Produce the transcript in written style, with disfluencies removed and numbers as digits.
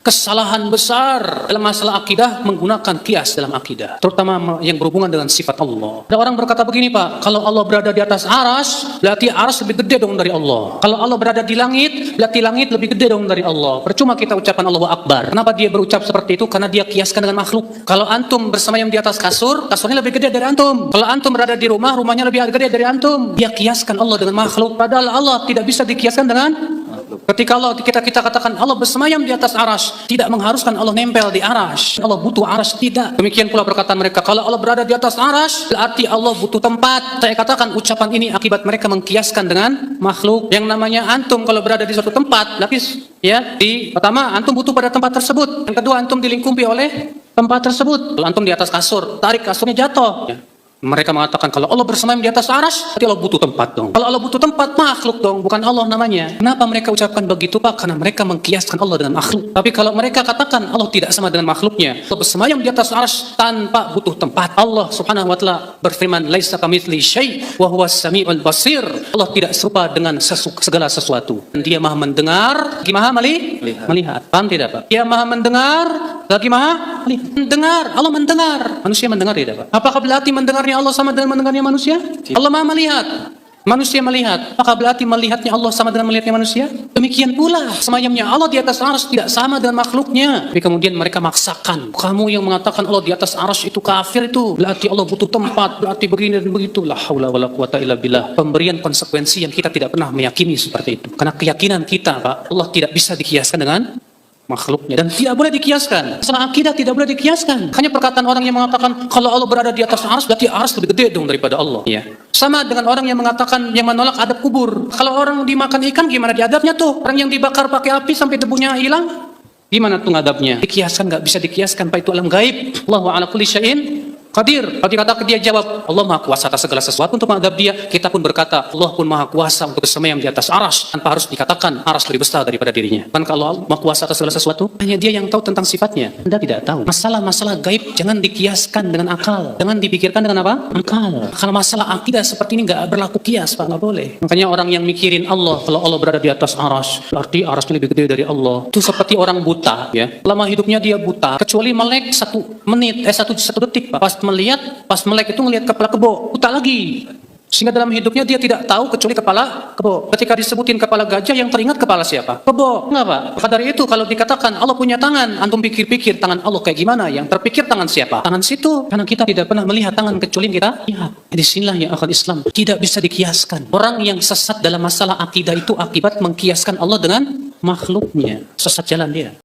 Kesalahan besar dalam masalah akidah menggunakan kias dalam akidah, terutama yang berhubungan dengan sifat Allah. Ada orang berkata begini, Pak, kalau Allah berada di atas aras, berarti aras lebih gede dong dari Allah. Kalau Allah berada di langit, berarti langit lebih gede dong dari Allah. Percuma kita ucapkan Allahu Akbar. Kenapa dia berucap seperti itu? Karena dia kiaskan dengan makhluk. Kalau antum bersemayam di atas kasur, kasurnya lebih gede dari antum. Kalau antum berada di rumah, rumahnya lebih gede dari antum. Dia kiaskan Allah dengan makhluk. Padahal Allah tidak bisa dikiaskan dengan ketika Allah kita katakan Allah bersemayam di atas aras, tidak mengharuskan Allah nempel di aras. Allah butuh aras, tidak. Demikian pula perkataan mereka, kalau Allah berada di atas aras, berarti Allah butuh tempat. Saya katakan ucapan ini akibat mereka mengkiaskan dengan makhluk. Yang namanya antum kalau berada di suatu tempat, lapis ya, pertama antum butuh pada tempat tersebut. Yang kedua antum dilingkupi oleh tempat tersebut. Kalau antum di atas kasur, tarik kasurnya jatuh. Ya. Mereka mengatakan kalau Allah bersemayam di atas aras, berarti Allah butuh tempat dong. Kalau Allah butuh tempat, makhluk dong, bukan Allah namanya. Kenapa mereka ucapkan begitu, Pak? Karena mereka mengkiaskan Allah dengan makhluk. Tapi kalau mereka katakan Allah tidak sama dengan makhluknya, Allah bersemayam di atas aras tanpa butuh tempat. Allah Subhanahu wa taala berfirman, "Laisa kamitsli syai' wa huwas samiul basir." Allah tidak serupa dengan segala sesuatu. Dan Dia Maha mendengar, lagi Maha melihat. Paham tidak, Pak? Dia Maha mendengar, lagi Maha melihat. Mendengar, Allah mendengar. Manusia mendengar tidak, Pak? Apakah berarti mendengarnya Allah sama dengan mendengarnya manusia? Allah Maha melihat, manusia melihat. Apakah berarti melihatnya Allah sama dengan melihatnya manusia? Demikian pula semayamnya Allah di atas aras tidak sama dengan makhluknya. Tapi kemudian mereka maksakan. Kamu yang mengatakan Allah di atas aras itu kafir, itu berarti Allah butuh tempat, berarti begini dan begitu. La haula wala quwata illa billah. Pemberian konsekuensi yang kita tidak pernah meyakini seperti itu. Karena keyakinan kita, Pak, Allah tidak bisa dikiaskan dengan makhluknya dan tidak boleh dikiaskan. Masalah akidah tidak boleh dikiaskan. Hanya perkataan orang yang mengatakan kalau Allah berada di atas aras, berarti aras lebih gede dong daripada Allah. Ya. Sama dengan orang yang mengatakan, yang menolak adab kubur. Kalau orang dimakan ikan, gimana diadabnya tuh? Orang yang dibakar pakai api sampai debunya hilang, gimana tuh ngadabnya? Dikiaskan, nggak bisa dikiaskan, Pak, itu alam gaib. Allahu ala kulli syai'in qadir. Kalau dikatakan dia jawab, Allah Maha Kuasa atas segala sesuatu untuk mengadab dia, kita pun berkata, Allah pun Maha Kuasa untuk bersemayam di atas aras, tanpa harus dikatakan aras lebih besar daripada dirinya. Kan kalau Allah Maha Kuasa atas segala sesuatu, hanya Dia yang tahu tentang sifatnya. Anda tidak tahu. Masalah-masalah gaib jangan dikiaskan dengan akal. Jangan dipikirkan dengan apa? Akal. Kalau masalah akidah seperti ini nggak berlaku kias, Pak, nggak boleh. Makanya orang yang mikirin Allah, kalau Allah berada di atas aras, berarti arasnya lebih gede dari Allah. Itu seperti orang buta, ya. Lama hidupnya dia buta, kecuali melek 1 menit, 1 detik, Pak. Pas melek itu ngelihat kepala kebo, buta lagi. Sehingga dalam hidupnya dia tidak tahu kecuali kepala kebo. Ketika disebutin kepala gajah, yang teringat kepala siapa? Kebo. Kenapa? Maka dari itu kalau dikatakan Allah punya tangan, antum pikir-pikir tangan Allah kayak gimana? Yang terpikir tangan siapa? Tangan situ. Karena kita tidak pernah melihat tangan kecuali kita lihat. Di sinilah ya akal Islam tidak bisa dikiaskan. Orang yang sesat dalam masalah akidah itu akibat mengkiaskan Allah dengan makhluknya. Sesat jalan dia.